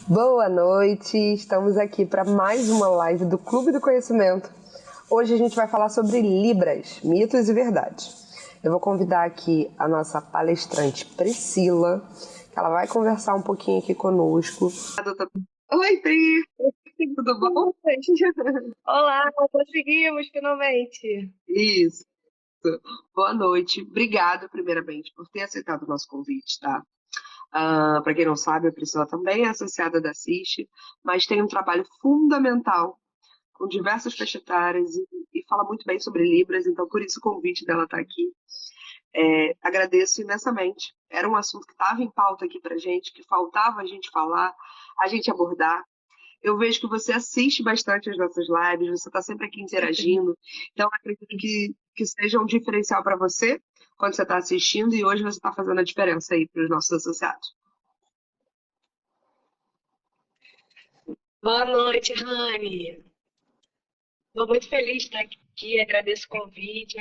Boa noite, estamos aqui para mais uma live do Clube do Conhecimento. Hoje a gente vai falar sobre Libras, mitos e verdades. Eu vou convidar aqui a nossa palestrante Priscila, que ela vai conversar um pouquinho aqui conosco. Oi, Pri! Tudo bom? Olá, conseguimos finalmente. Isso. Boa noite. Obrigada, primeiramente, por ter aceitado o nosso convite, tá? Para quem não sabe, a Priscila também é associada da CIST, mas tem um trabalho fundamental com diversas faixas etárias e fala muito bem sobre Libras, então por isso o convite dela estar aqui. Agradeço imensamente. Era um assunto que estava em pauta aqui para gente, que faltava a gente falar, a gente abordar. Eu vejo que você assiste bastante as nossas lives, você está sempre aqui interagindo, então acredito que seja um diferencial para você quando você está assistindo e hoje você está fazendo a diferença aí para os nossos associados. Boa noite, Rani. Estou muito feliz de estar aqui, agradeço o convite.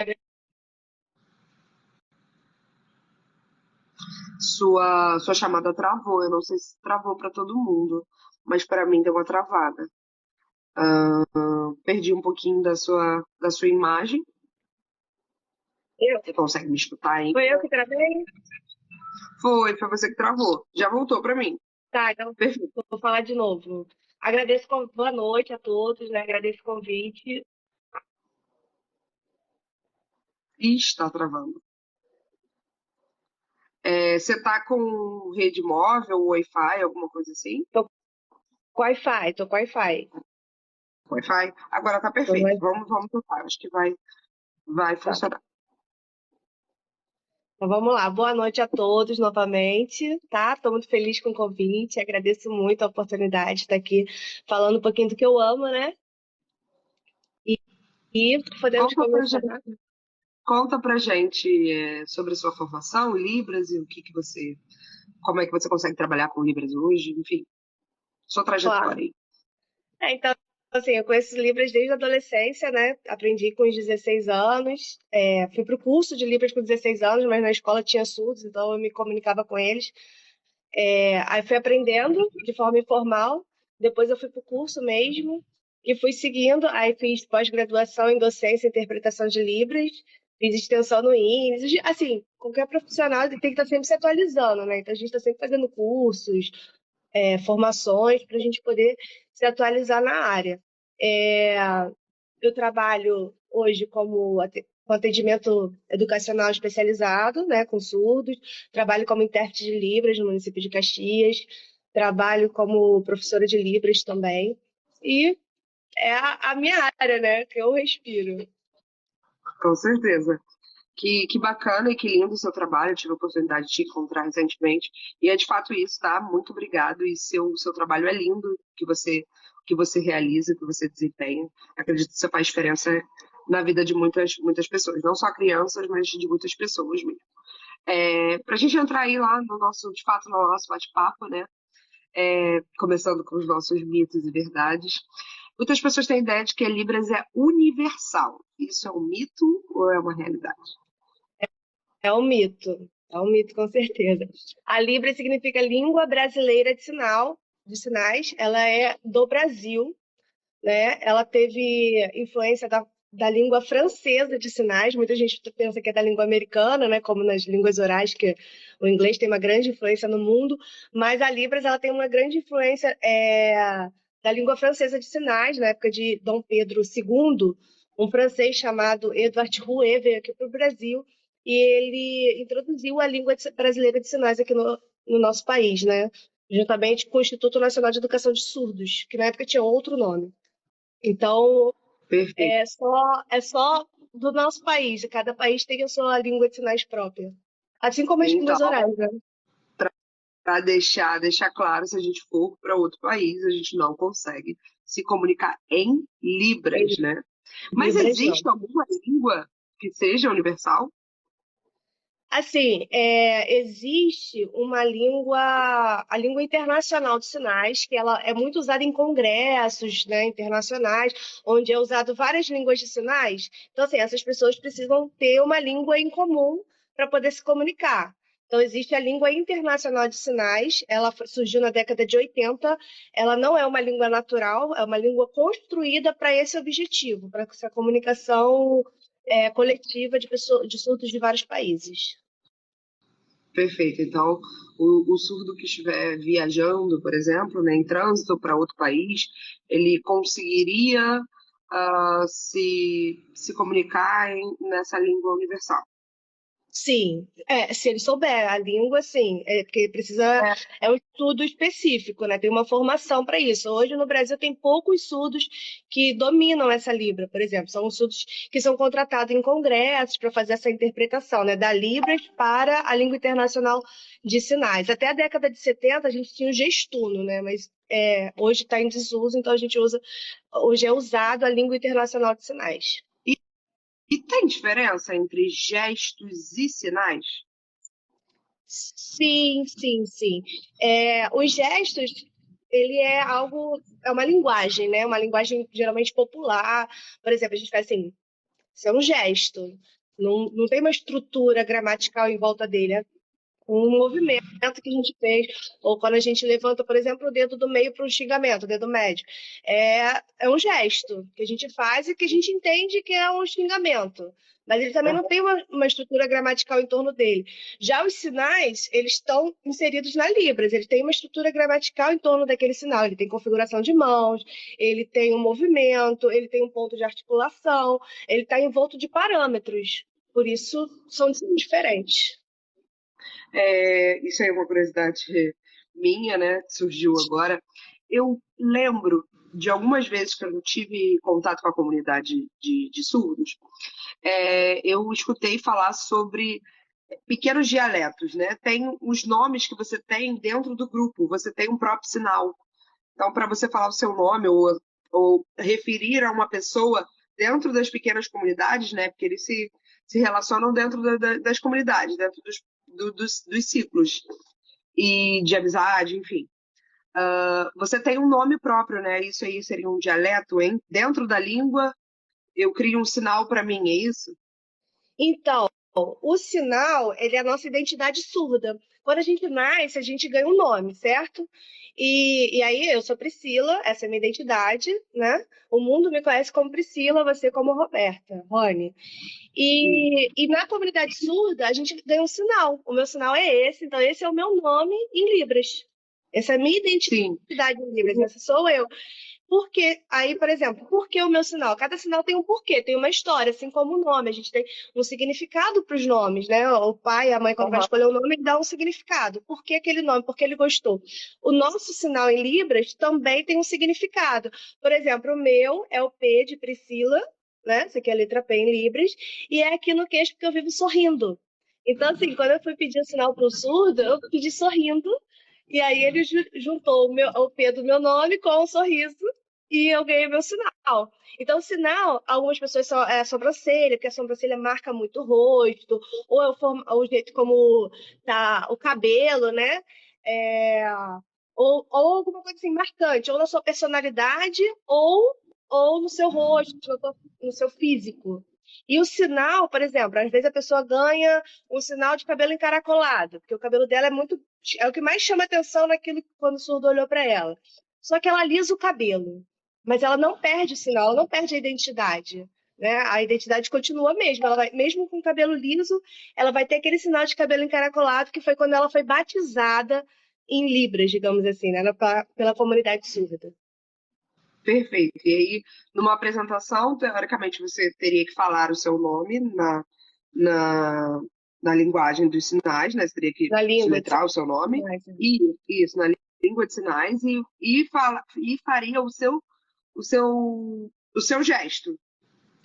Sua chamada travou, eu não sei se travou para todo mundo, mas para mim deu uma travada. Perdi um pouquinho da sua imagem. Eu? Você consegue me escutar aí? Foi eu que travei? Foi você que travou. Já voltou para mim. Tá, então Perfeito. vou falar de novo. Boa noite a todos, né? Agradeço o convite. Ih, está travando. Você está com rede móvel, Wi-Fi, alguma coisa assim? Tô com Wi-Fi. Wi-Fi? Agora tá Tô perfeito. no- Vamos tentar. Acho que vai Tá. funcionar. Então vamos lá. Boa noite a todos novamente, tá? Tô muito feliz com o convite, agradeço muito a oportunidade de estar aqui falando um pouquinho do que eu amo, né? E podemos Conta pra começar. gente, conta pra gente sobre a sua formação em Libras e como é que você consegue trabalhar com Libras hoje, enfim, sua Claro. trajetória aí. Então, assim, eu conheço Libras desde a adolescência, né? Aprendi com os 16 anos. Fui para o curso de Libras com 16 anos, mas na escola tinha surdos, então eu me comunicava com eles. Aí fui aprendendo de forma informal. Depois eu fui para o curso mesmo e fui seguindo. Aí fiz pós-graduação em docência e interpretação de Libras. Fiz extensão no INES. Assim, qualquer profissional tem que estar sempre se atualizando, né? Então a gente está sempre fazendo cursos, formações para a gente poder se atualizar na área. É, eu trabalho hoje com atendimento educacional especializado, né, com surdos, trabalho como intérprete de Libras no município de Caxias, trabalho como professora de Libras também, e é a minha área, né, que eu respiro. Com certeza. Que bacana e que lindo o seu trabalho. Eu tive a oportunidade de te encontrar recentemente. E é de fato isso, tá? Muito obrigado. E seu trabalho é lindo, que você realiza, que você desempenha. Acredito que você faz diferença na vida de muitas pessoas. Não só crianças, mas de muitas pessoas mesmo. Para a gente entrar aí lá no nosso, de fato, no nosso bate-papo, né? Começando com os nossos mitos e verdades. Muitas pessoas têm a ideia de que a Libras é universal. Isso é um mito ou é uma realidade? É um mito com certeza. A Libra significa Língua Brasileira de Sinais, ela é do Brasil, né? Ela teve influência da língua francesa de sinais. Muita gente pensa que é da língua americana, né? Como nas línguas orais, que o inglês tem uma grande influência no mundo, mas a Libras ela tem uma grande influência da língua francesa de sinais, na época de Dom Pedro II, um francês chamado Edouard Rouet veio aqui para o Brasil e ele introduziu a língua brasileira de sinais aqui no nosso país, né? Juntamente com o Instituto Nacional de Educação de Surdos, que na época tinha outro nome. Então, Perfeito. é só do nosso país, e cada país tem a sua língua de sinais própria. Assim como as Então, línguas orais, né? para deixar claro, se a gente for para outro país, a gente não consegue se comunicar em Em Libras, né? Mas Libras, não. existe alguma língua que seja universal? Assim, existe a língua internacional de sinais, que ela é muito usada em congressos, né, internacionais, onde é usado várias línguas de sinais. Então, assim, essas pessoas precisam ter uma língua em comum para poder se comunicar. Então, existe a língua internacional de sinais, ela surgiu na década de 80, ela não é uma língua natural, é uma língua construída para esse objetivo, para essa comunicação coletiva de surdos de vários países. Perfeito. Então, o surdo que estiver viajando, por exemplo, né, em trânsito para outro país, ele conseguiria se comunicar nessa língua universal. Sim, se ele souber a língua, sim, porque precisa, É, é um estudo específico, né? Tem uma formação para isso. Hoje no Brasil tem poucos surdos que dominam essa Libra, por exemplo, são surdos que são contratados em congressos para fazer essa interpretação, né? Da Libras para a língua internacional de sinais. Até a década de 70 a gente tinha o gestuno, né? Mas hoje está em desuso, então a gente usa, hoje é usado a língua internacional de sinais. e tem diferença entre gestos e sinais? Sim, sim, sim. Os gestos, ele é algo, é uma linguagem, né? Uma linguagem geralmente popular. Por exemplo, a gente faz assim, isso é um gesto. Não tem uma estrutura gramatical em volta dele. É um movimento que a gente fez, ou quando a gente levanta, por exemplo, o dedo do meio para um xingamento, o dedo médio. É um gesto que a gente faz e que a gente entende que é um xingamento. Mas ele também não tem uma estrutura gramatical em torno dele. Já os sinais, eles estão inseridos na Libras, ele tem uma estrutura gramatical em torno daquele sinal. Ele tem configuração de mãos, ele tem um movimento, ele tem um ponto de articulação, ele está envolto de parâmetros. Por isso, são diferentes. Isso aí é uma curiosidade minha, né? Que surgiu agora. Eu lembro de algumas vezes que eu tive contato com a comunidade de surdos, eu escutei falar sobre pequenos dialetos, né? Tem os nomes que você tem dentro do grupo, você tem um próprio sinal. Então, para você falar o seu nome ou referir a uma pessoa dentro das pequenas comunidades, né? Porque eles se relacionam dentro das comunidades, dentro dos ciclos e de amizade, enfim. Você tem um nome próprio, né? Isso aí seria um dialeto, hein? Dentro da língua, eu crio um sinal para mim, é isso? Então, o sinal, ele é a nossa identidade surda. Quando a gente nasce, a gente ganha um nome, certo? E aí, eu sou Priscila, essa é a minha identidade, né? O mundo me conhece como Priscila, você como Roberta, Rony. E na comunidade surda, a gente ganha um sinal. O meu sinal é esse, então esse é o meu nome em Libras. Essa é a minha Sim. identidade em Libras, essa sou eu. Porque, aí, por exemplo, por que o meu sinal? Cada sinal tem um porquê, tem uma história, assim como o nome. A gente tem um significado para os nomes, né? O pai, a mãe, quando vai Uhum. escolher o nome, ele dá um significado. Por que aquele nome? Porque ele gostou. O nosso sinal em Libras também tem um significado. Por exemplo, o meu é o P de Priscila, né? Essa aqui é a letra P em Libras, e é aqui no queixo porque eu vivo sorrindo. Então, assim, quando eu fui pedir o sinal para o surdo, eu pedi sorrindo, e aí ele juntou o P do meu nome com um sorriso e eu ganhei meu sinal. Então, o sinal, algumas pessoas são a sobrancelha, porque a sobrancelha marca muito o rosto, ou é o jeito como tá o cabelo, né? É, ou alguma coisa assim marcante, ou na sua personalidade, ou no seu rosto, no seu físico. E o sinal, por exemplo, às vezes a pessoa ganha um sinal de cabelo encaracolado, porque o cabelo dela é o que mais chama atenção naquilo quando o surdo olhou para ela. Só que ela alisa o cabelo, mas ela não perde o sinal, ela não perde a identidade. Né? A identidade continua mesmo. Ela vai, mesmo com o cabelo liso, ela vai ter aquele sinal de cabelo encaracolado que foi quando ela foi batizada em Libras, digamos assim, né? Pela comunidade surda. Perfeito. E aí, numa apresentação, teoricamente, você teria que falar o seu nome na, na linguagem dos sinais, né? Você teria que Na língua de soletrar o seu nome. sinais. E isso, na língua de sinais, e faria o seu gesto,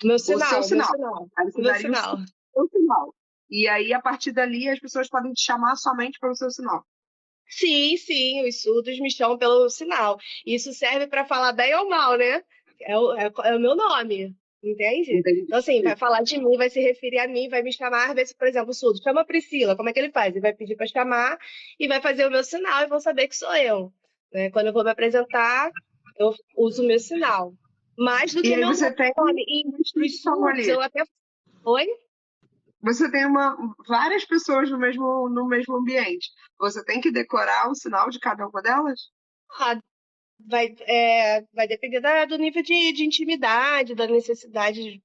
Meu o seu sinal, meu sinal. sinal, Aí você meu daria o sinal. seu sinal. E aí, a partir dali, as pessoas podem te chamar somente pelo seu sinal. Sim, sim, os surdos me chamam pelo sinal. Isso serve para falar bem ou mal, né? É o meu nome, entende? Entende? Então, assim, vai falar de mim, vai se referir a mim, vai me chamar, às vezes, por exemplo, o surdo chama a Priscila, como é que ele faz? Ele vai pedir para chamar e vai fazer o meu sinal e vão saber que sou eu. Né? Quando eu vou me apresentar, eu uso o meu sinal. Mais do E que aí meu você tem nome. E uma para os instituição surdos, ali. eu até. Oi? você tem várias pessoas no mesmo ambiente. Você tem que decorar o sinal de cada uma delas? Ah, vai depender do nível de intimidade, da necessidade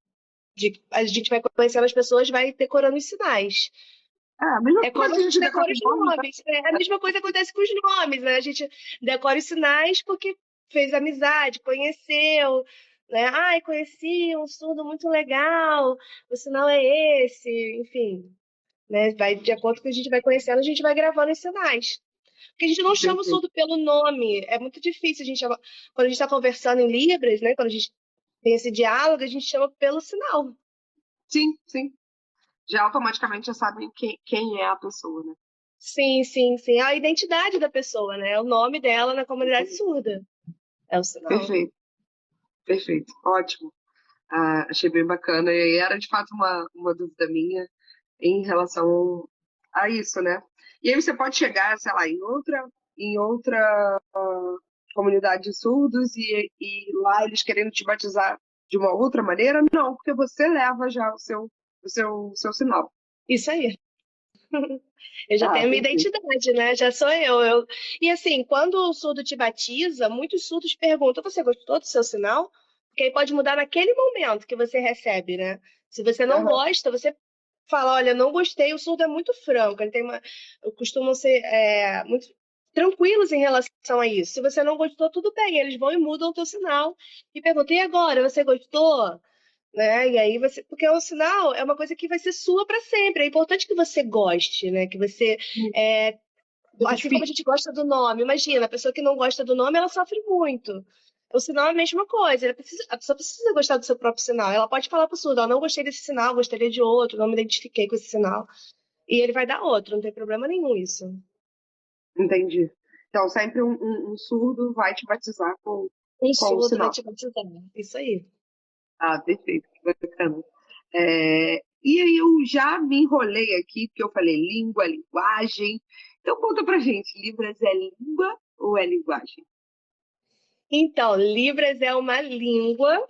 a gente vai conhecendo as pessoas, vai decorando os sinais. É, a mesma É coisa como que a a gente gente decora decora o os nome, né? nomes. A mesma coisa acontece com os nomes, né? A gente decora os sinais porque fez amizade, conheceu, né? Ai, conheci um surdo muito legal, o sinal é esse, enfim, né? Vai de acordo com o que a gente vai conhecendo, a gente vai gravando os sinais. Porque a gente não chama o Perfeito. surdo pelo nome. É muito difícil quando a gente está conversando em Libras, né? Quando a gente tem esse diálogo, a gente chama pelo sinal. Sim, sim. Já automaticamente já sabem quem é a pessoa, né? Sim, sim, sim. É a identidade da pessoa, né? É o nome dela na comunidade surda. É o sinal. Perfeito, perfeito. Ótimo. Ah, achei bem bacana. E era de fato uma dúvida minha em relação a isso, né? E aí você pode chegar, sei lá, em outra comunidade de surdos e lá eles querendo te batizar de uma outra maneira? Não, porque você leva já o seu sinal. Isso aí. Eu já Ah, tenho a minha perfeito. identidade, né? Já sou eu. E assim, quando o surdo te batiza, muitos surdos perguntam: você gostou do seu sinal? Porque aí pode mudar naquele momento que você recebe, né? Se você não Aham, gosta, você fala: olha, não gostei. O surdo é muito franco, ele tem costumam ser muito tranquilos em relação a isso. Se você não gostou, tudo bem, eles vão e mudam o teu sinal e perguntam: e agora, você gostou? Né? E aí porque o sinal é uma coisa que vai ser sua para sempre. É importante que você goste, né? Que você, é, se assim como a identifique. gente gosta do nome, imagina, a pessoa que não gosta do nome, ela sofre muito. O sinal é a mesma coisa. A pessoa precisa gostar do seu próprio sinal. Ela pode falar pro surdo, ó, não gostei desse sinal, gostaria de outro, não me identifiquei com esse sinal. E ele vai dar outro, não tem problema nenhum isso. Entendi. Então, sempre um surdo vai te batizar Um com o surdo vai sinal. te batizar. Isso aí. Ah, perfeito, que bacana. E aí eu já me enrolei aqui, porque eu falei língua, linguagem. Então conta pra gente, Libras é língua ou é linguagem? Então, Libras é uma língua.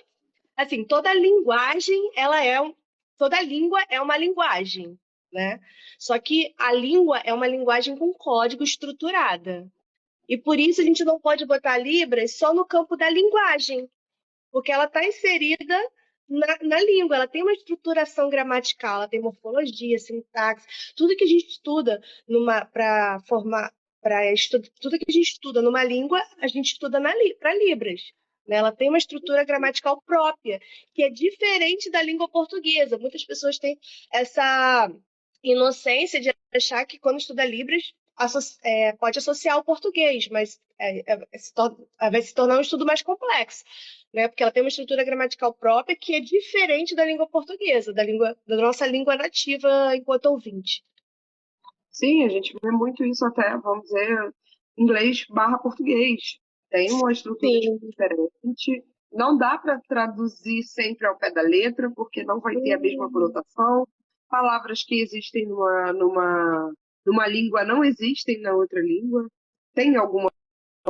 Assim, toda linguagem, toda língua é uma linguagem, né? Só que a língua é uma linguagem com código estruturada. E por isso a gente não pode botar Libras só no campo da linguagem, porque ela está inserida na língua, ela tem uma estruturação gramatical, ela tem morfologia, sintaxe, tudo que a gente estuda para formar, tudo que a gente estuda numa língua, a gente estuda para Libras. Né? Ela tem uma estrutura gramatical própria, que é diferente da língua portuguesa. Muitas pessoas têm essa inocência de achar que quando estuda Libras pode associar ao português, mas vai se tornar um estudo mais complexo, né? Porque ela tem uma estrutura gramatical própria que é diferente da língua portuguesa, da nossa língua nativa enquanto ouvinte. Sim, a gente vê muito isso até, vamos dizer, inglês barra português. Tem uma estrutura Sim. diferente. Não dá para traduzir sempre ao pé da letra, porque não vai ter a mesma Hum, conotação. Palavras que existem numa língua não existem na outra língua. Tem alguma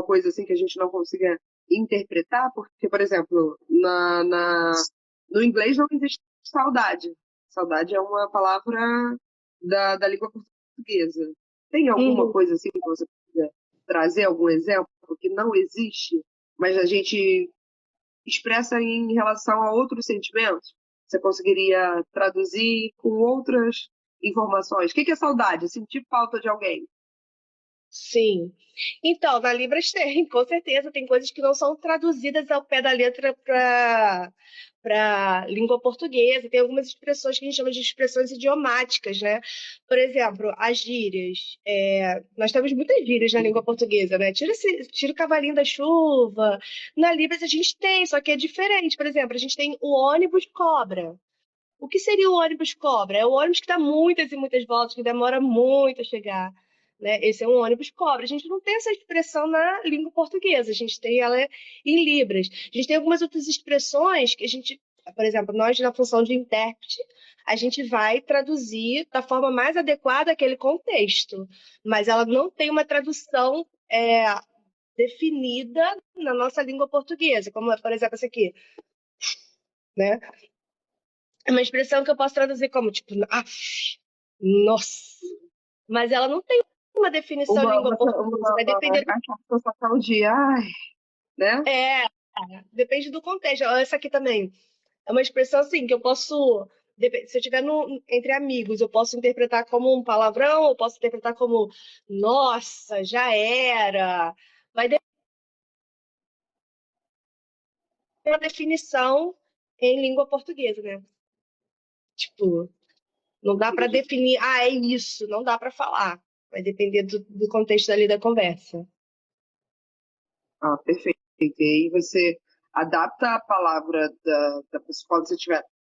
coisa assim que a gente não consiga interpretar, porque, por exemplo, no inglês não existe saudade. Saudade é uma palavra da língua portuguesa. Tem alguma uhum. coisa assim que você pode trazer algum exemplo que não existe, mas a gente expressa em relação a outros sentimentos? Você conseguiria traduzir com outras informações? O que é saudade? Sentir falta de alguém. Sim. Então, na Libras tem, com certeza, tem coisas que não são traduzidas ao pé da letra para língua portuguesa. Tem algumas expressões que a gente chama de expressões idiomáticas, né? Por exemplo, as gírias. Nós temos muitas gírias na língua portuguesa, né? Tira o cavalinho da chuva. Na Libras a gente tem, só que é diferente. Por exemplo, a gente tem o ônibus cobra. O que seria o ônibus cobra? É o ônibus que dá muitas e muitas voltas, que demora muito a chegar. Né? Esse é um ônibus cobra. A gente não tem essa expressão na língua portuguesa, a gente tem ela em Libras. A gente tem algumas outras expressões que a gente, por exemplo, nós na função de intérprete, a gente vai traduzir da forma mais adequada àquele contexto, mas ela não tem uma tradução definida na nossa língua portuguesa, como, por exemplo, essa aqui, né? É uma expressão que eu posso traduzir como, tipo, af, nossa. Mas ela não tem uma definição em língua portuguesa. Vai depender do... Aquela sensação de, ai, né? É, depende do contexto. Essa aqui também. É uma expressão assim que eu posso, se eu estiver entre amigos, eu posso interpretar como um palavrão, eu posso interpretar como nossa, já era. Vai ter uma definição em língua portuguesa, né? Tipo, não dá para Entendi. definir, é isso, não dá para falar. Vai depender do contexto ali da conversa. Ah, perfeito. E aí você adapta a palavra da pessoa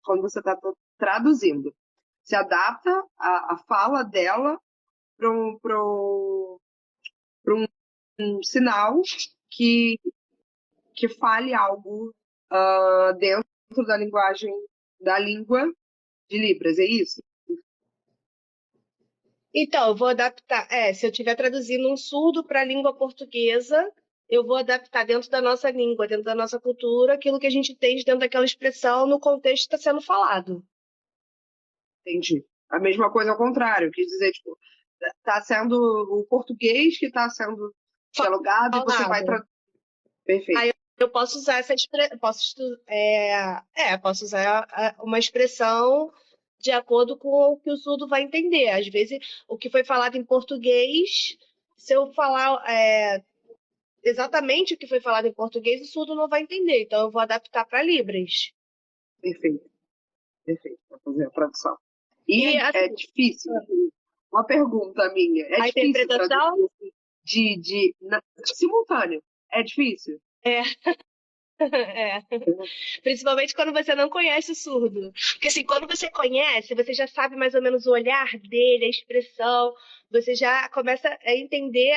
quando você está traduzindo. Você adapta a fala dela para um sinal que, que fale algo dentro da linguagem da língua de Libras, é isso? Então, eu vou adaptar. Se eu estiver traduzindo um surdo para a língua portuguesa, eu vou adaptar dentro da nossa língua, dentro da nossa cultura, aquilo que a gente tem dentro daquela expressão no contexto que está sendo falado. Entendi. A mesma coisa ao contrário, quis dizer, tipo, tá sendo o português que está sendo dialogado e você vai Falado. traduzir. Perfeito. Aí eu posso usar essa expressão, posso usar uma expressão de acordo com o que o surdo vai entender. Às vezes, o que foi falado em português, se eu falar exatamente o que foi falado em português, o surdo não vai entender. Então, eu vou adaptar para Libras. Perfeito. Perfeito. Para fazer a tradução. E E, é assim, difícil. Uma pergunta minha. É a difícil interpretação traduzir assim, simultâneo. É difícil. é, é. Principalmente quando você não conhece o surdo. Porque, assim, quando você conhece, você já sabe mais ou menos o olhar dele, a expressão, você já começa a entender.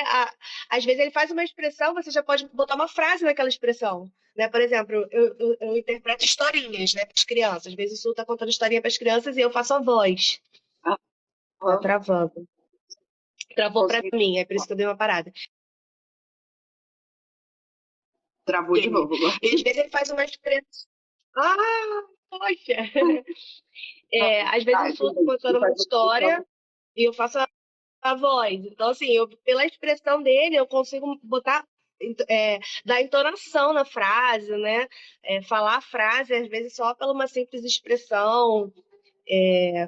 Às vezes ele faz uma expressão, você já pode botar uma frase naquela expressão. Né? Por exemplo, eu interpreto historinhas, né, para as crianças. Às vezes o surdo está contando historinha para as crianças e eu faço a voz. Tá Aham. travando. Travou para Consegui. mim, é por isso que eu dei uma parada. Travou de Ele. novo agora. E às vezes ele faz uma expressão. Ah, poxa! Às vezes Ah, o surdo entendi. contando uma história e eu faço a voz. Então, assim, pela expressão dele, eu consigo botar, dar entonação na frase, né? Falar a frase, às vezes, só pela uma simples expressão.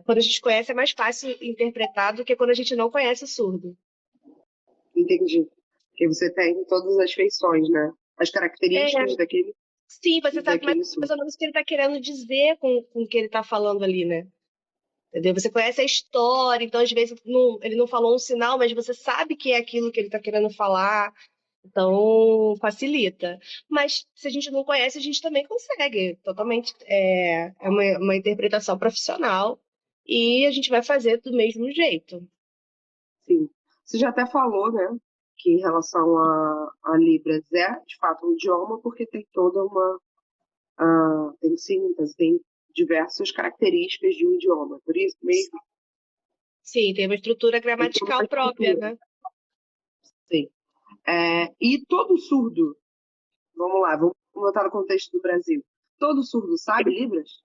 Quando a gente conhece, é mais fácil interpretar do que quando a gente não conhece o surdo. Entendi. Porque você tem todas as feições, né? As É, características sim, você sabe mais daquele som. ou menos o que ele está querendo dizer com o que ele está falando ali, né? Entendeu? Você conhece a história, então às vezes ele não falou um sinal, mas você sabe que é aquilo que ele está querendo falar, então facilita. Mas se a gente não conhece, a gente também consegue. Totalmente é uma interpretação profissional e a gente vai fazer do mesmo jeito. Sim. Você já até falou, né? Que em relação a Libras é, de fato, um idioma, porque tem toda uma. Tem síntese, tem diversas características de um idioma. Por isso mesmo, Sim, tem uma estrutura tem toda uma gramatical própria, estrutura. né? Sim. E todo surdo, vamos lá, vamos botar no contexto do Brasil. Todo surdo sabe Libras?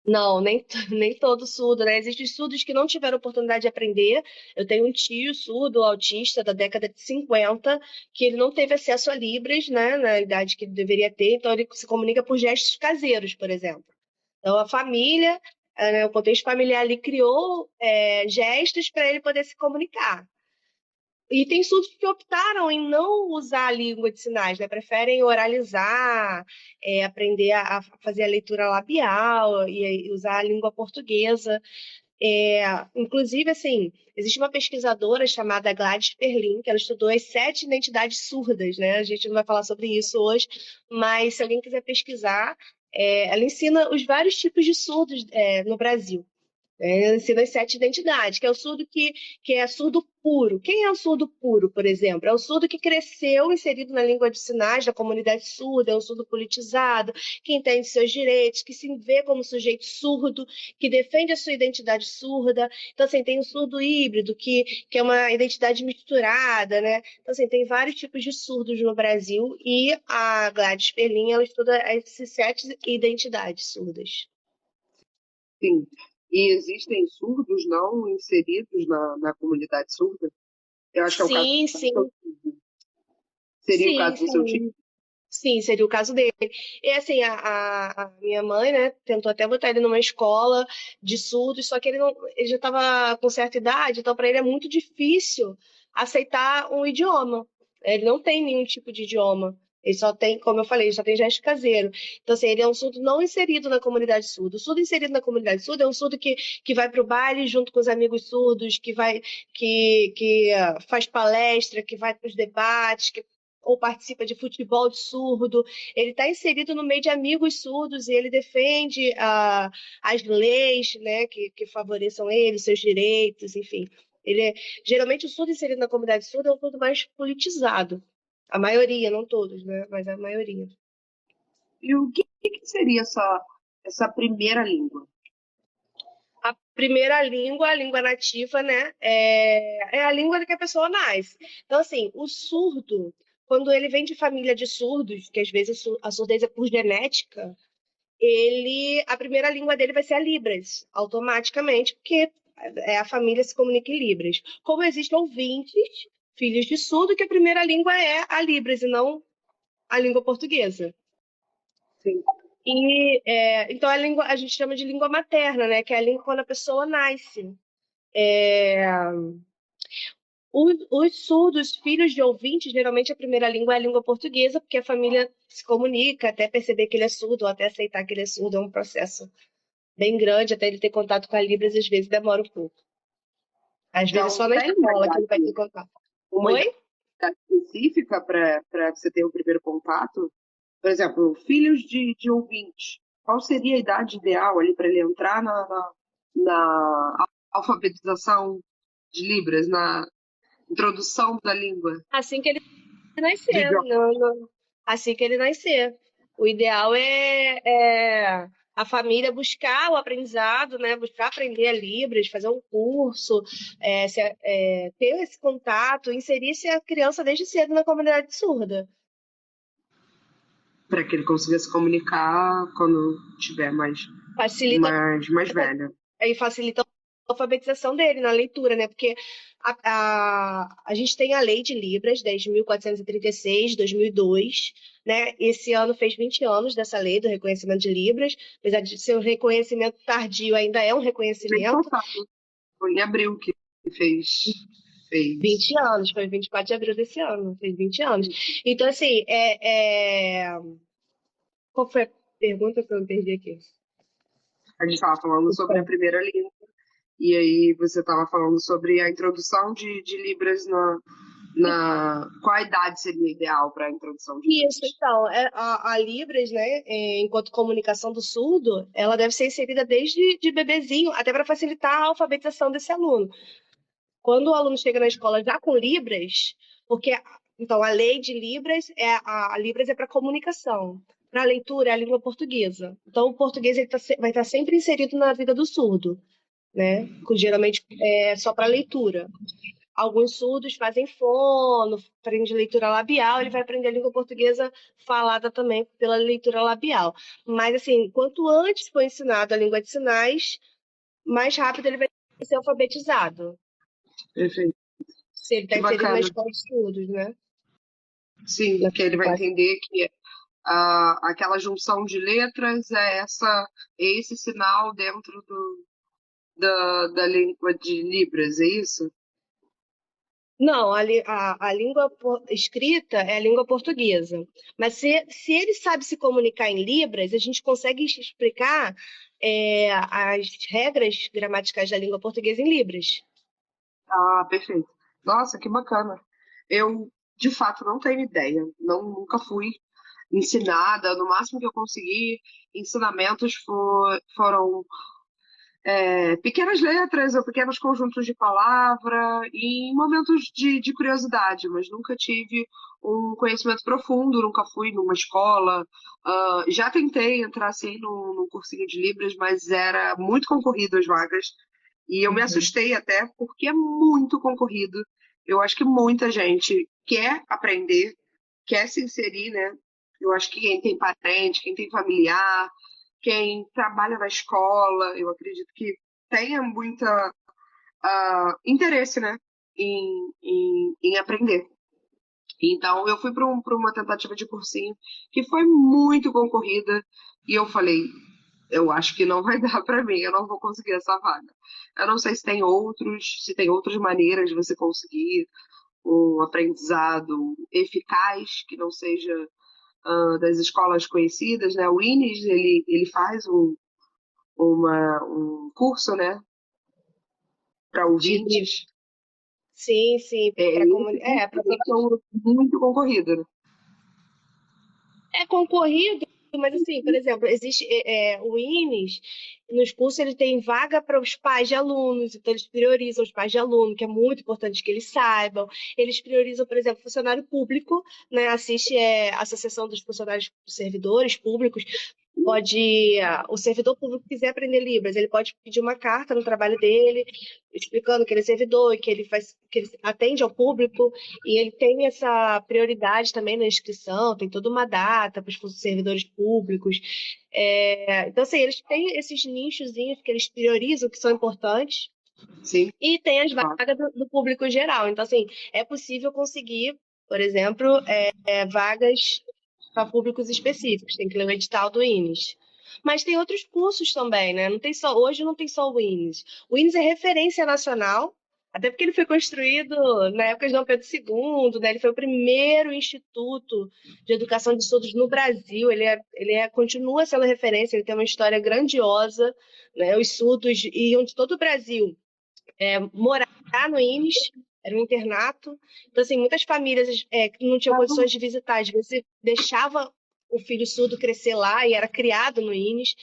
Não, nem, nem todo surdo, né? Existem surdos que não tiveram oportunidade de aprender. Eu tenho um tio surdo, autista, da década de 50, que ele não teve acesso a Libras, né, na idade que ele deveria ter, então ele se comunica por gestos caseiros, por exemplo. Então a família, né, o contexto familiar ali criou gestos para ele poder se comunicar. E tem surdos que optaram em não usar a língua de sinais, né? Preferem oralizar, aprender a fazer a leitura labial e usar a língua portuguesa. Inclusive, assim, existe uma pesquisadora chamada Gladys Perlin, que ela estudou as 7 identidades surdas, né? A gente não vai falar sobre isso hoje, mas se alguém quiser pesquisar, ela ensina os vários tipos de surdos, no Brasil. Ele ensina as 7 identidades, que é o surdo que é surdo puro. Quem é o surdo puro, por exemplo? É o surdo que cresceu inserido na língua de sinais da comunidade surda, é um surdo politizado, que entende seus direitos, que se vê como sujeito surdo, que defende a sua identidade surda. Então, assim, tem o surdo híbrido, que é uma identidade misturada, né? Então, assim, tem vários tipos de surdos no Brasil e a Gladys Perlin, ela estuda essas 7 identidades surdas. sim. E existem surdos não inseridos na comunidade surda? Eu acho que é o caso Sim, do seu sim, tio. Seria o sim, caso do seu sim. tio? Sim, seria o caso dele. E assim, a minha mãe, né, tentou até botar ele numa escola de surdos, só que ele não, ele já estava com certa idade, então para ele é muito difícil aceitar um idioma. Ele não tem nenhum tipo de idioma. Ele só tem, como eu falei, ele só tem gesto caseiro. Então, assim, ele é um surdo não inserido na comunidade surda. O surdo inserido na comunidade surda é um surdo que vai para o baile junto com os amigos surdos, que faz palestra, que vai para os debates, ou participa de futebol de surdo, ele está inserido no meio de amigos surdos e ele defende as leis, né, que favoreçam ele, seus direitos, enfim. Geralmente o surdo inserido na comunidade surda é um surdo mais politizado. A maioria, não todos, né, mas a maioria. E o que seria essa primeira língua? A primeira língua, a língua nativa, né, é a língua que a pessoa nasce. Então, assim, o surdo, quando ele vem de família de surdos, que às vezes a surdez é por genética, a primeira língua dele vai ser a Libras, automaticamente, porque a família se comunica em Libras. Como existem ouvintes, filhos de surdo, que a primeira língua é a Libras e não a língua portuguesa. Sim. Então a gente chama de língua materna, né? Que é a língua quando a pessoa nasce. É, os surdos, filhos de ouvintes, geralmente a primeira língua é a língua portuguesa, porque a família se comunica até perceber que ele é surdo ou até aceitar que ele é surdo, é um processo bem grande, até ele ter contato com a Libras, às vezes demora um pouco. Às vezes é Então, só na tem escola que ele vai ter contato. uma Oi? idade específica para você ter o primeiro contato? Por exemplo, filhos de ouvintes. Qual seria a idade ideal ali para ele entrar na alfabetização de Libras, na introdução da língua, Assim que ele do nascer. idioma? Assim que ele nascer. O ideal a família buscar o aprendizado, né? Buscar aprender a Libras, fazer um curso, ter esse contato, inserir-se a criança desde cedo na comunidade surda. Para que ele consiga se comunicar quando tiver Facilita mais velho. aí facilita a alfabetização dele na leitura, né? Porque a gente tem a Lei de Libras, 10.436, 2002, né? Esse ano fez 20 anos dessa lei do reconhecimento de Libras, apesar de ser um reconhecimento tardio, ainda é um Mês reconhecimento. passado, foi em abril que fez. 20 anos, foi 24 de abril desse ano, fez 20 anos. Então, assim, qual foi a pergunta que eu perdi aqui? A gente estava falando sobre a primeira língua, e aí você estava falando sobre a introdução de Libras qual a idade seria ideal para a introdução de Isso, Libras? então, a Libras, né, enquanto comunicação do surdo, ela deve ser inserida desde de bebezinho, até para facilitar a alfabetização desse aluno. Quando o aluno chega na escola já com Libras, porque, então, a lei de Libras a Libras é para comunicação, para leitura é a língua portuguesa. Então, o português vai estar sempre inserido na vida do surdo, né, geralmente é só para leitura. Alguns surdos fazem fono, aprende leitura labial, ele vai aprender a língua portuguesa falada também pela leitura labial. Mas, assim, quanto antes for ensinado a língua de sinais, mais rápido ele vai ser alfabetizado. Perfeito. Se ele está Que inserido na bacana. escola de estudos, né? Sim, que ele vai entender que aquela junção de letras é esse sinal dentro da língua de Libras, é isso? Não, a língua escrita é a língua portuguesa. Mas se ele sabe se comunicar em Libras, a gente consegue explicar as regras gramaticais da língua portuguesa em Libras. Ah, perfeito. Nossa, que bacana. Eu, de fato, não tenho ideia. Nunca fui ensinada. No máximo que eu consegui, ensinamentos foram pequenas letras ou pequenos conjuntos de palavra e em momentos de curiosidade, mas nunca tive um conhecimento profundo, nunca fui numa escola. Já tentei entrar assim num cursinho de Libras, mas era muito concorrido as vagas e eu me Uhum. assustei até porque é muito concorrido. Eu acho que muita gente quer aprender, quer se inserir, né? Eu acho que quem tem parente, quem tem familiar, quem trabalha na escola, eu acredito que tenha muita interesse, né, em aprender. Então, eu fui para uma tentativa de cursinho que foi muito concorrida e eu falei, eu acho que não vai dar para mim, eu não vou conseguir essa vaga. Eu não sei se tem outras maneiras de você conseguir um aprendizado eficaz, que não seja das escolas conhecidas, né? O INES, ele faz um curso, né, para De... ouvintes. Sim, sim, para Esse curso é, para é muito concorrido, né? é concorrido, mas assim, por exemplo, existe o INES, nos cursos ele tem vaga para os pais de alunos, então eles priorizam os pais de aluno, que é muito importante que eles saibam. Eles priorizam, por exemplo, funcionário público, né? Assiste a Associação dos Funcionários Servidores Públicos. Pode, o servidor público quiser aprender Libras, ele pode pedir uma carta no trabalho dele, explicando que ele é servidor, que ele atende ao público, e ele tem essa prioridade também na inscrição, tem toda uma data para os servidores públicos. Então, assim, eles têm esses nichozinhos que eles priorizam, que são importantes, Sim, e tem as claro. vagas do público geral. Então, assim, é possível conseguir, por exemplo, vagas para públicos específicos, tem que ler o edital do INES. Mas tem outros cursos também, né? Não tem só, hoje não tem só o INES. O INES é referência nacional, até porque ele foi construído na época de Dom Pedro II, né? Ele foi o primeiro instituto de educação de estudos no Brasil. Continua sendo referência, ele tem uma história grandiosa, né? Os surdos iam de todo o Brasil morar no INES, era um internato. Então, assim, muitas famílias que não tinham condições de visitar, às vezes deixava o filho surdo crescer lá e era criado no INES.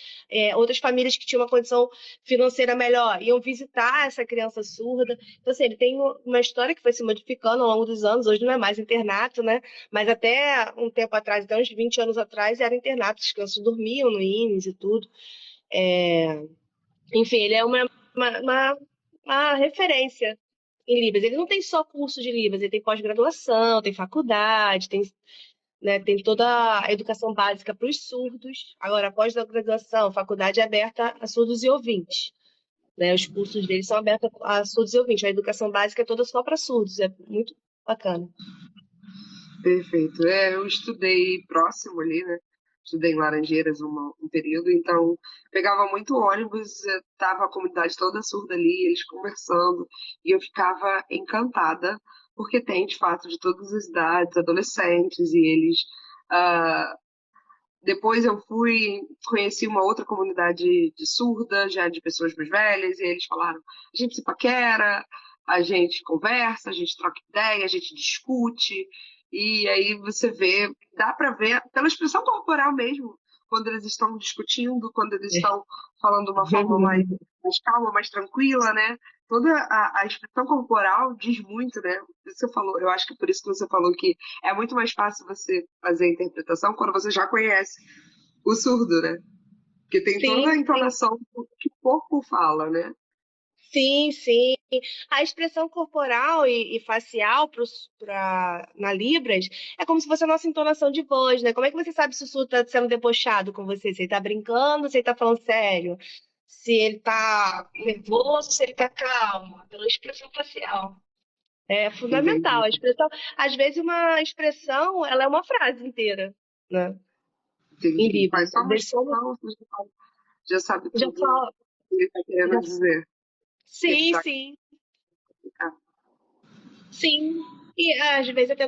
Outras famílias que tinham uma condição financeira melhor iam visitar essa criança surda. Então, assim, ele tem uma história que foi se modificando ao longo dos anos. Hoje não é mais internato, né? Mas até um tempo atrás, até uns 20 anos atrás, era internato. As crianças dormiam no INES e tudo. É, Enfim, ele é uma referência em Libras. Ele não tem só curso de Libras, ele tem pós-graduação, tem faculdade, tem toda a educação básica para os surdos. Agora, a pós-graduação, faculdade é aberta a surdos e ouvintes. Né? Os cursos deles são abertos a surdos e ouvintes. A educação básica é toda só para surdos, é muito bacana. Perfeito. Eu estudei próximo ali, né? Estudei em Laranjeiras um período, então pegava muito ônibus, tava a comunidade toda surda ali, eles conversando, e eu ficava encantada, porque tem de fato de todas as idades, adolescentes, e eles. ah, Depois eu conheci uma outra comunidade de surda, já de pessoas mais velhas, e eles falaram: a gente se paquera, a gente conversa, a gente troca ideia, a gente discute, e aí você vê, dá para ver pela expressão corporal mesmo, quando eles estão discutindo, quando eles estão falando de uma forma mais calma, mais tranquila, né? Toda a expressão corporal diz muito, né? Você falou, eu acho que por isso que você falou que é muito mais fácil você fazer a interpretação quando você já conhece o surdo, né? Porque tem toda Sim, a sim. entonação que o corpo fala, né? Sim, sim. A expressão corporal e facial na Libras é como se fosse a nossa entonação de voz, né? Como é que você sabe se o surdo está sendo debochado com você? Se ele está brincando, se ele está falando sério? Se ele está nervoso, se ele está calmo? Pela expressão facial. É fundamental. Entendi. A expressão, às vezes, uma expressão, ela é uma frase inteira, né? Em Entendi. Libras. Faz só uma Deixa eu expressão, você já sabe já tudo falo. que ele está querendo Já, dizer. Que ele sim, está. sim. Sim, e às vezes até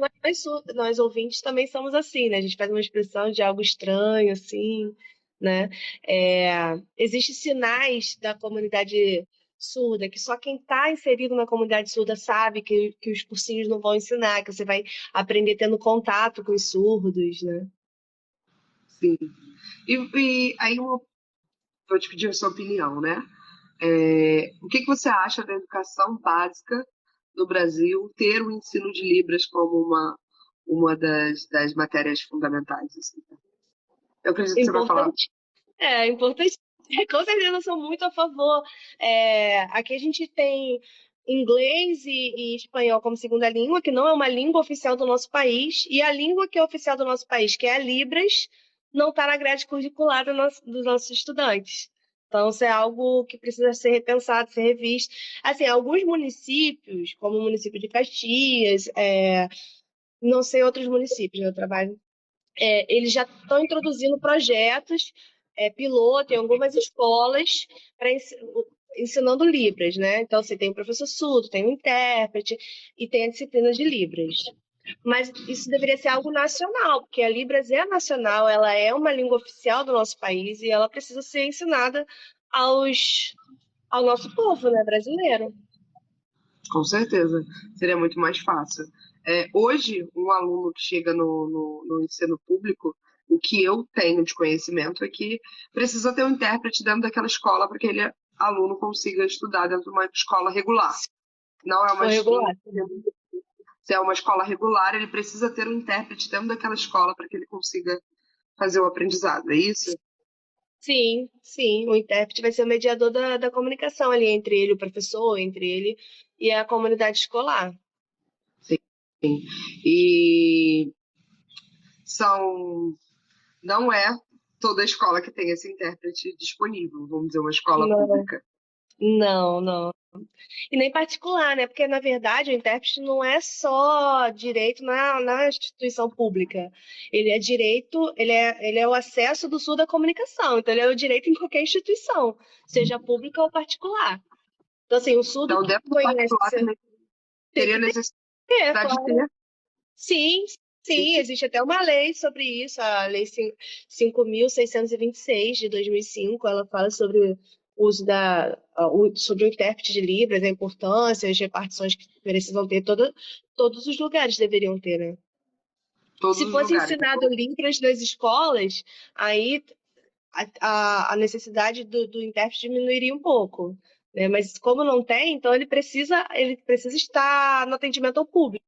nós ouvintes também somos assim, né? A gente faz uma expressão de algo estranho, assim, né? Existem sinais da comunidade surda que só quem está inserido na comunidade surda sabe que os cursinhos não vão ensinar, que você vai aprender tendo contato com os surdos, né? Sim. E aí eu vou te pedir a sua opinião, né? O que que você acha da educação básica no Brasil ter o ensino de Libras como uma das matérias fundamentais? Assim? Eu acredito que você vai falar. Importante. Importante. Com certeza eu sou muito a favor. Aqui a gente tem inglês e espanhol como segunda língua, que não é uma língua oficial do nosso país, e a língua que é oficial do nosso país, que é a Libras, não está na grade curricular dos nossos estudantes. Então, isso é algo que precisa ser repensado, ser revisto. Assim, alguns municípios, como o município de Caxias, não sei outros municípios, né, eu trabalho, eles já estão introduzindo projetos piloto em algumas escolas para ensinando Libras, né? Então, você tem o professor surdo, tem o intérprete e tem a disciplina de Libras. Mas isso deveria ser algo nacional, porque a Libras é nacional, ela é uma língua oficial do nosso país e ela precisa ser ensinada ao nosso povo, né, brasileiro. Com certeza, seria muito mais fácil. Hoje, um aluno que chega no ensino público, o que eu tenho de conhecimento é que precisa ter um intérprete dentro daquela escola para que aquele aluno consiga estudar dentro de uma escola regular. Não é Se uma, for regular. se é uma escola regular, ele precisa ter um intérprete dentro daquela escola para que ele consiga fazer o aprendizado, é isso? Sim, sim. O intérprete vai ser o mediador da comunicação ali entre ele, o professor, entre ele e a comunidade escolar. Sim. E são, não é toda escola que tem esse intérprete disponível, vamos dizer, uma escola Não, pública. não, não. E nem particular, né? Porque, na verdade, o intérprete não é só direito na instituição pública. Ele é direito, ele é o acesso do sul da comunicação. Então, ele é o direito em qualquer instituição, seja pública ou particular. Então, assim, o surdo Então, que dentro do conhece particular também tem teria que ter, necessidade de claro. ter. Sim, sim, existe até uma lei sobre isso, a Lei 5.626 de 2005. Ela fala sobre o uso sobre o intérprete de Libras, a importância, as repartições que precisam ter, todos os lugares deveriam ter, né? Todos Se os fosse lugares. ensinado Libras nas escolas, aí a necessidade do intérprete diminuiria um pouco, né? Mas como não tem, então ele precisa estar no atendimento ao público.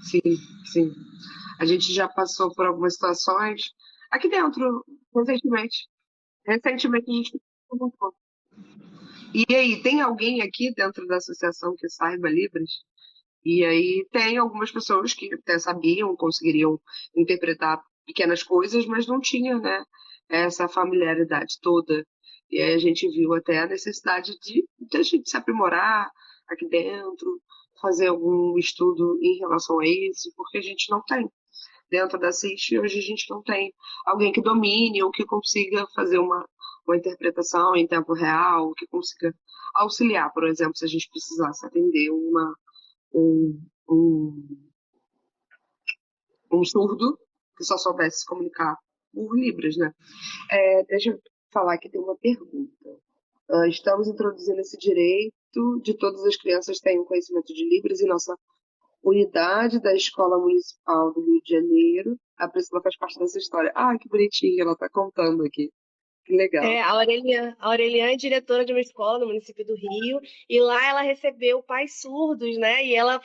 Sim, sim. A gente já passou por algumas situações aqui dentro, recentemente. Recentemente a gente comentou. E aí, tem alguém aqui dentro da associação que saiba Libras? E aí tem algumas pessoas que até sabiam, conseguiriam interpretar pequenas coisas, mas não tinha, né, essa familiaridade toda. E aí a gente viu até a necessidade de a gente se aprimorar aqui dentro, fazer algum estudo em relação a isso, porque a gente não tem. Dentro da CIST, hoje a gente não tem alguém que domine ou que consiga fazer uma interpretação em tempo real, que consiga auxiliar, por exemplo, se a gente precisasse atender um, um, um surdo que só soubesse se comunicar por Libras, né? Deixa eu falar que tem uma pergunta. Estamos introduzindo esse direito de todas as crianças terem um conhecimento de Libras em nossa unidade da Escola Municipal do Rio de Janeiro. A Priscila faz parte dessa história. Ah, que bonitinha, ela está contando aqui. Que legal. A Aureliane é diretora de uma escola no município do Rio, e lá ela recebeu pais surdos, né? E ela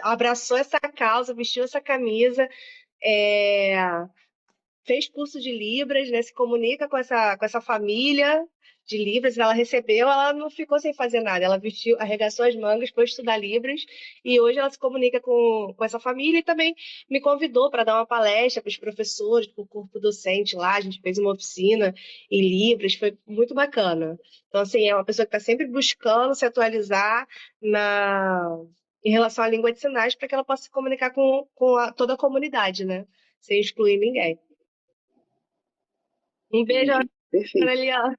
abraçou essa causa, vestiu essa camisa, é, fez curso de Libras, né? Se comunica com essa família de Libras, ela recebeu, ela não ficou sem fazer nada, ela vestiu, arregaçou as mangas, foi estudar Libras, e hoje ela se comunica com essa família e também me convidou para dar uma palestra para os professores, para o corpo docente lá, a gente fez uma oficina em Libras, foi muito bacana. Então, assim, é uma pessoa que está sempre buscando se atualizar em relação à língua de sinais para que ela possa se comunicar com toda a comunidade, né? Sem excluir ninguém. Um beijo, Entendi. Perfeito. Aureliana.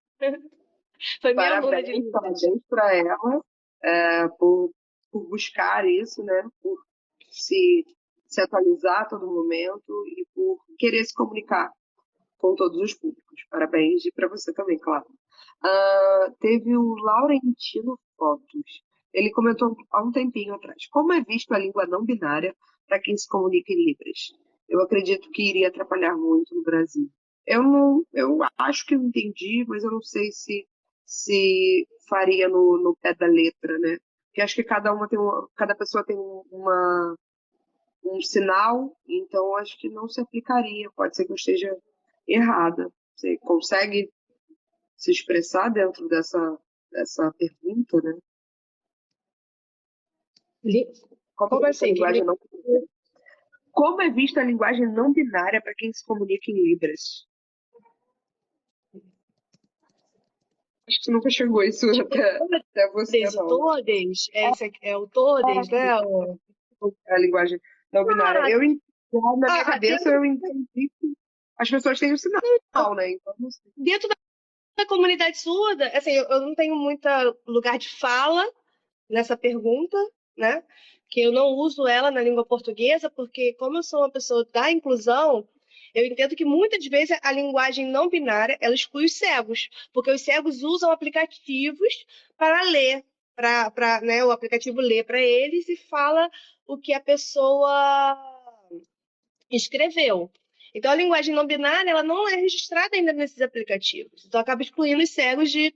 Foi minha aluna de Parabéns, Libras. parabéns para ela por buscar isso, né? Por se, se atualizar a todo momento e por querer se comunicar com todos os públicos. Parabéns e para você também, claro. Teve o Laurentino Fotos. Ele comentou há um tempinho atrás. Como é visto a língua não binária para quem se comunica em Libras? Eu acredito que iria atrapalhar muito no Brasil. Eu acho que eu entendi, mas eu não sei se faria no pé da letra, né? Porque acho que cada pessoa tem um sinal, então acho que não se aplicaria. Pode ser que eu esteja errada. Você consegue se expressar dentro dessa pergunta, né? Li- Como Como é essa assim? linguagem não binária? Como é vista a linguagem não binária para quem se comunica em Libras? Acho que você nunca chegou isso Tipo, até você, todes, o não. todes, esse aqui, é o todes, né? A linguagem não binária. Ah, Na minha cabeça, dentro, eu entendi que as pessoas têm o sinal, né? Então, não sei. dentro da comunidade surda, assim, eu não tenho muito lugar de fala nessa pergunta, né? Que eu não uso ela na língua portuguesa, porque como eu sou uma pessoa da inclusão, eu entendo que muitas vezes a linguagem não binária, ela exclui os cegos, porque os cegos usam aplicativos para ler, né, o aplicativo lê para eles e fala o que a pessoa escreveu. Então, a linguagem não binária ela não é registrada ainda nesses aplicativos. Então, acaba excluindo os cegos de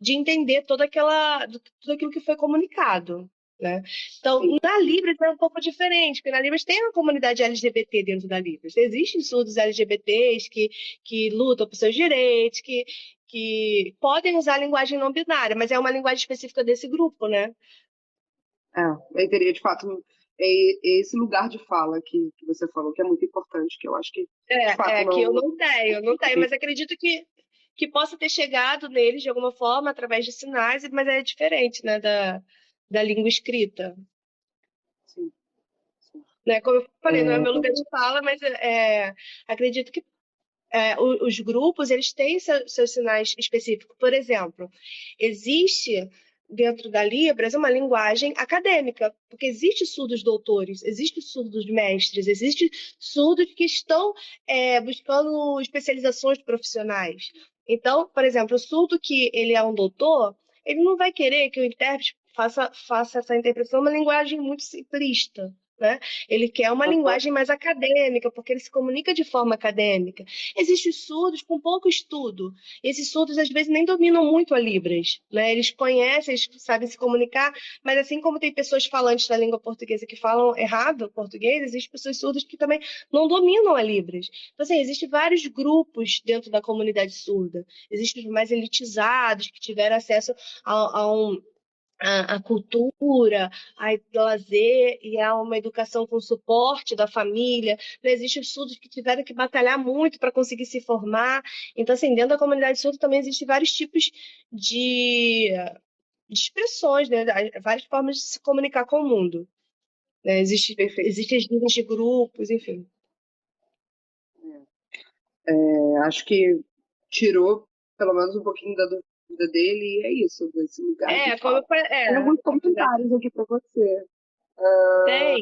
entender tudo aquilo que foi comunicado. Né? Então, Sim, na Libras é um pouco diferente, porque na Libras tem uma comunidade LGBT dentro da Libras. Existem surdos LGBTs que lutam por seus direitos, que podem usar a linguagem não binária, mas é uma linguagem específica desse grupo, né? aí teria, de fato, esse lugar de fala que você falou, que é muito importante, que eu acho que, de fato, Que eu não. não tenho, mas acredito que possa ter chegado neles de alguma forma através de sinais, mas é diferente, né, da língua escrita. Sim, sim. Né? Como eu falei, não é É, meu lugar de fala, mas acredito que os grupos eles têm seus sinais específicos. Por exemplo, existe dentro da Libras uma linguagem acadêmica, porque existe surdos doutores, existe surdos mestres, existe surdos que estão buscando especializações profissionais. Então, por exemplo, o surdo que ele é um doutor, ele não vai querer que o intérprete faça essa interpretação numa linguagem muito simplista. Né? Ele quer uma aham, linguagem mais acadêmica, porque ele se comunica de forma acadêmica. Existem surdos com pouco estudo. Esses surdos, às vezes, nem dominam muito a Libras, né? Eles conhecem, eles sabem se comunicar, mas assim como tem pessoas falantes da língua portuguesa que falam errado o português, existem pessoas surdas que também não dominam a Libras. Então, assim, existem vários grupos dentro da comunidade surda. Existem os mais elitizados, que tiveram acesso a cultura, a lazer e a uma educação com suporte da família. Não existem estudos que tiveram que batalhar muito para conseguir se formar. Então, assim, dentro da comunidade surda também existem vários tipos de, de expressões, né? Várias formas de se comunicar com o mundo. Né? perfeito. Existem as linhas de grupos, enfim. Acho que tirou pelo menos um pouquinho da dúvida dele, e é isso, desse lugar de Como eu fala. falei, Tem alguns comentários aqui para você. tem.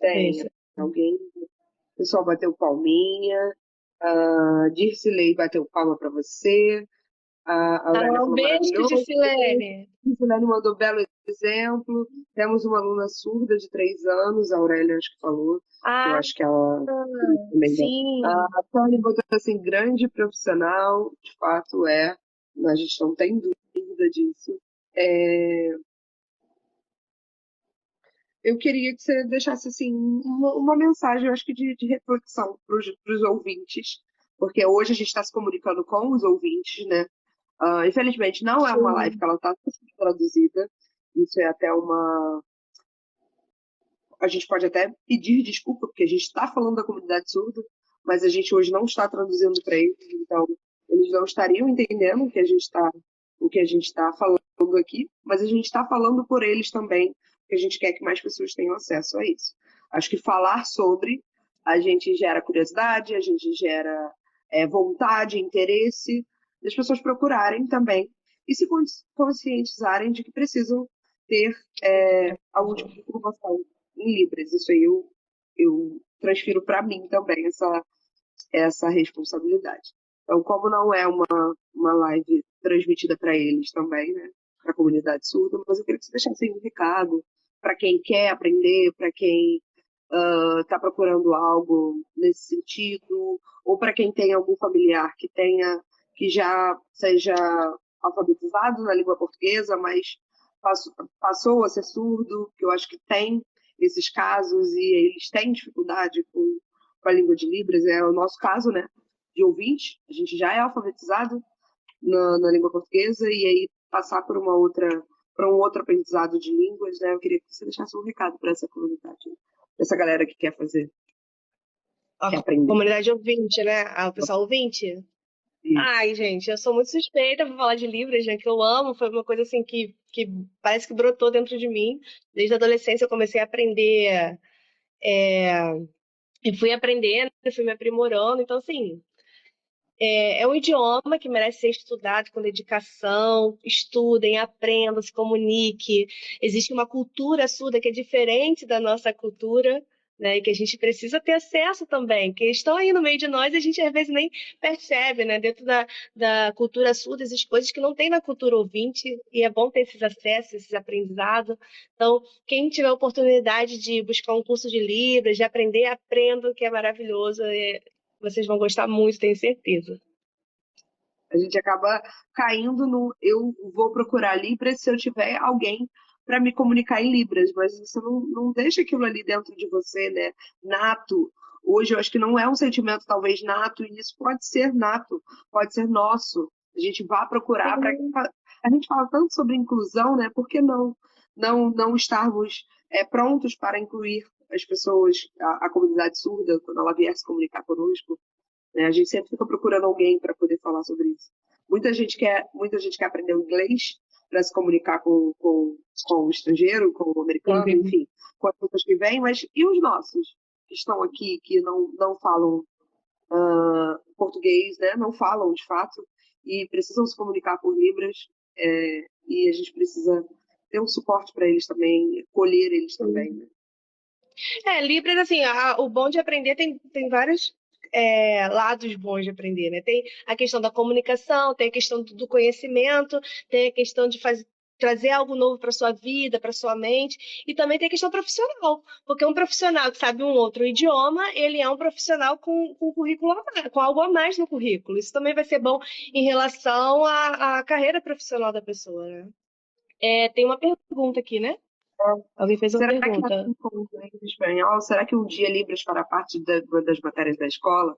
Tem Deixa. alguém, o pessoal bateu palminha, Dircilei bateu palma para você, a Aurélia Um falou beijo de maravilhoso, Silene. Dircilene mandou belo exemplo, temos uma aluna surda de 3 anos, a Aurélia acho que falou, que eu Ah, acho que ela também deu. sim. A Tânia botou assim, grande profissional, de fato é, a gente não tem dúvida disso. É, eu queria que você deixasse assim uma mensagem, eu acho que de reflexão para os ouvintes, porque hoje a gente está se comunicando com os ouvintes, né? Infelizmente não é uma live Sim. que ela está traduzida, isso é até uma. A gente pode até pedir desculpa, porque a gente está falando da comunidade surda, mas a gente hoje não está traduzindo para eles, então eles não estariam entendendo o que a gente está falando aqui, mas a gente está falando por eles também, porque a gente quer que mais pessoas tenham acesso a isso. Acho que falar sobre a gente gera curiosidade, a gente gera vontade, interesse das pessoas procurarem também e se conscientizarem de que precisam ter algum tipo de informação em Libras. Isso aí eu transfiro para mim também essa responsabilidade. Então, como não é uma live transmitida para eles também, né, para a comunidade surda, mas eu queria que você deixasse aí um recado para quem quer aprender, para quem está procurando algo nesse sentido, ou para quem tem algum familiar que já seja alfabetizado na língua portuguesa, mas passou a ser surdo, que eu acho que tem esses casos e eles têm dificuldade com a língua de Libras, é o nosso caso, né, de ouvinte, a gente já é alfabetizado na língua portuguesa e aí passar para um outro aprendizado de línguas, né, eu queria que você deixasse um recado para essa comunidade. essa galera que quer fazer, A quer aprender. comunidade ouvinte, né? O pessoal ouvinte. Isso. Ai, gente, eu sou muito suspeita pra falar de Libras, né? Que eu amo, foi uma coisa assim que parece que brotou dentro de mim. Desde a adolescência eu comecei a aprender, e fui aprendendo, fui me aprimorando. Então, assim, é um idioma que merece ser estudado com dedicação. Estudem, aprendam, se comunique. Existe uma cultura surda que é diferente da nossa cultura, né? E que a gente precisa ter acesso também, que estão aí no meio de nós e a gente às vezes nem percebe, né? Dentro da cultura surda existem coisas que não tem na cultura ouvinte e é bom ter esses acessos, esses aprendizados. Então, quem tiver a oportunidade de buscar um curso de Libras, de aprender, aprenda, que é maravilhoso. Vocês vão gostar muito, tenho certeza. A gente acaba caindo no eu vou procurar Libras se eu tiver alguém para me comunicar em Libras, mas você não deixa aquilo ali dentro de você, né? Nato. Hoje eu acho que não é um sentimento talvez nato, e isso pode ser nato, pode ser nosso. A gente vai procurar para. Sim. A gente fala tanto sobre inclusão, né? Por que não estarmos prontos para incluir as pessoas, a comunidade surda, quando ela vier se comunicar conosco? Né? A gente sempre fica procurando alguém para poder falar sobre isso. Muita gente quer aprender o inglês para se comunicar com o estrangeiro, com o americano, Uhum. enfim, com as pessoas que vêm, mas e os nossos que estão aqui, que não falam português, né? Não falam de fato, e precisam se comunicar por Libras, e a gente precisa ter um suporte para eles também, colher eles também, né? Libras, assim, o bom de aprender tem vários lados bons de aprender, né? Tem a questão da comunicação, tem a questão do conhecimento, tem a questão de trazer algo novo para sua vida, para sua mente, e também tem a questão profissional, porque um profissional que sabe um outro idioma, ele é um profissional com currículo com algo a mais no currículo. Isso também vai ser bom em relação à carreira profissional da pessoa, né? Tem uma pergunta aqui, né? Alguém fez uma Será que pergunta. assim como o inglês e o espanhol, será que um dia Libras fará parte das matérias da escola?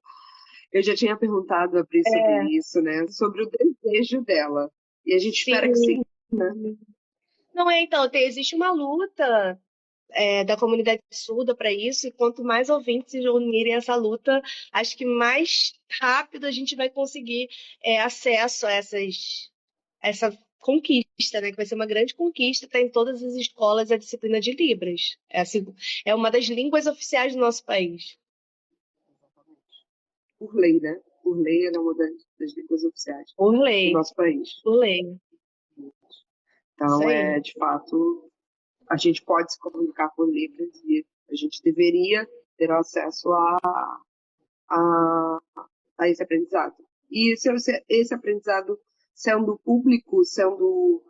Eu já tinha perguntado a Pri sobre É, isso, né? Sobre o desejo dela. E a gente espera que sim. sim, né? Não é, então, existe uma luta da comunidade surda para isso, e quanto mais ouvintes se unirem a essa luta, acho que mais rápido a gente vai conseguir acesso a essa conquista, né? Que vai ser uma grande conquista, tá em todas as escolas a disciplina de Libras. É uma das línguas oficiais do nosso país. Por lei, né? Por lei, ela é uma das línguas oficiais Por do lei, nosso país. por lei. Isso Então, aí. de fato, a gente pode se comunicar por Libras e a gente deveria ter acesso a, a esse aprendizado. E esse aprendizado sendo público, sendo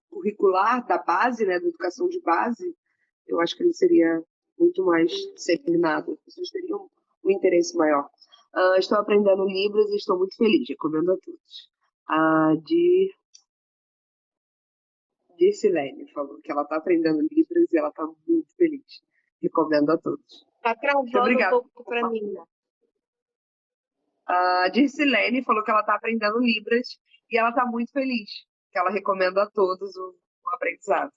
curricular da base, né, da educação de base, eu acho que ele seria muito mais disseminado. As pessoas teriam um interesse maior. Estou aprendendo Libras e estou muito feliz. Recomendo a todos. A de Silene falou que ela está aprendendo Libras e ela está muito feliz. Recomendo a todos. Tá Muito travando um obrigada por pouco para mim. compartilhar. A Dircilene falou que ela está aprendendo Libras e ela está muito feliz, que ela recomenda a todos o aprendizado.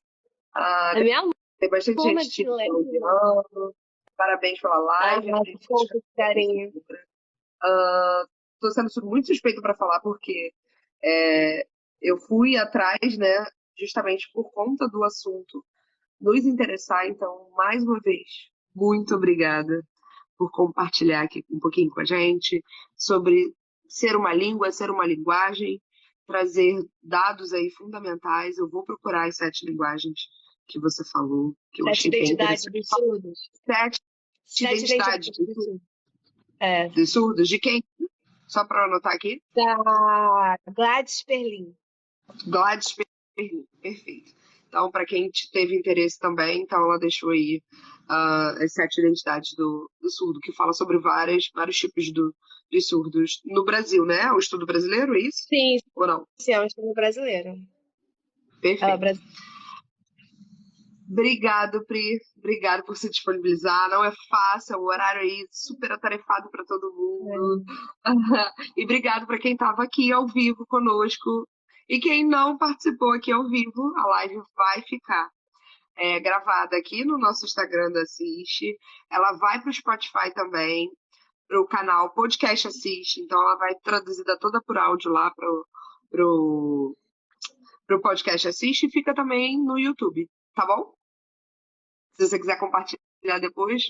É minha Tem bastante aluna gente de te silêncio. elogiando. Parabéns pela Ah, live, Pri, que muitas fofo, esse carinho. Estou sendo muito suspeito para falar porque é, eu fui atrás, né, justamente por conta do assunto nos interessar. Então, mais uma vez, muito obrigada por compartilhar aqui um pouquinho com a gente sobre ser uma língua, ser uma linguagem, trazer dados aí fundamentais. Eu vou procurar as 7 linguagens que você falou, que eu Sete achei bem identidades interessante. dos surdos. Sete Sete identidades identidades dos surdos. É. de surdos, de quem? Só para anotar aqui. Da Gladys Perlin. Gladys Perlin, perfeito. Então, para quem teve interesse também, então ela deixou aí as 7 identidades do surdo, que fala sobre vários tipos de surdos no Brasil, né? O estudo brasileiro, é isso? Sim, Ou não? sim, é um estudo brasileiro. Perfeito. Brasil. Obrigado, Pri. Obrigado por se disponibilizar. Não é fácil, é um horário aí super atarefado para todo mundo. E obrigado para quem estava aqui ao vivo conosco. E quem não participou aqui ao vivo, a live vai ficar. gravada aqui no nosso Instagram da Assiste. Ela vai para o Spotify também, para o canal Podcast Assiste. Então, ela vai traduzida toda por áudio lá pro, pro Podcast Assiste e fica também no YouTube, tá bom? Se você quiser compartilhar depois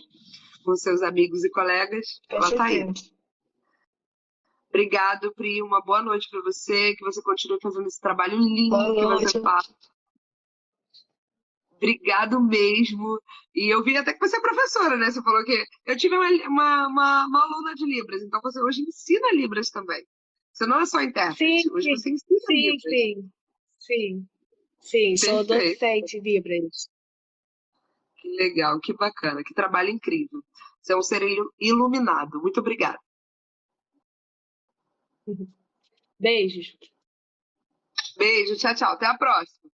com seus amigos e colegas, Com ela tá aí. certeza. Obrigado, Pri. Uma boa noite para você. Que você continue fazendo esse trabalho Boa lindo que você noite. faz. Obrigado mesmo. E eu vi até que você é professora, né? Você falou que eu tive uma aluna de Libras, então você hoje ensina Libras também. Você não é só Sim, intérprete, hoje você ensina sim, Libras. sim, sim, sim, sou Perfeito. docente Libras. Que legal, que bacana, que trabalho incrível. Você é um ser iluminado. Muito obrigada. Beijos. Beijo, tchau, tchau. Até a próxima.